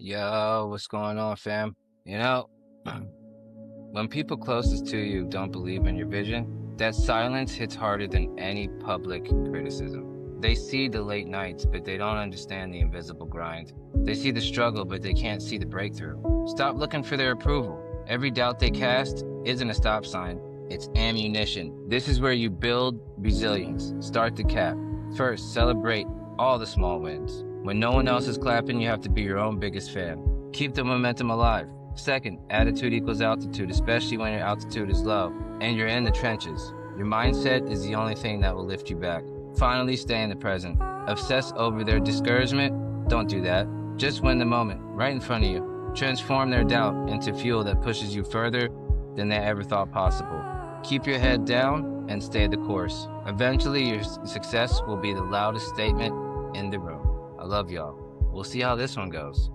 Yo, what's going on, fam? You know, when people closest to you don't believe in your vision, that silence hits harder than any public criticism. They see the late nights, but they don't understand the invisible grind. They see the struggle, but they can't see the breakthrough. Stop looking for their approval. Every doubt they cast isn't a stop sign, it's ammunition. This is where you build resilience. Start the cap. First, celebrate all the small wins. When no one else is clapping, you have to be your own biggest fan. Keep the momentum alive. Second, attitude equals altitude, especially when your altitude is low and you're in the trenches. Your mindset is the only thing that will lift you back. Finally, stay in the present. Obsess over their discouragement? Don't do that. Just win the moment, right in front of you. Transform their doubt into fuel that pushes you further than they ever thought possible. Keep your head down and stay the course. Eventually, your success will be the loudest statement in the room. I love y'all. We'll see how this one goes.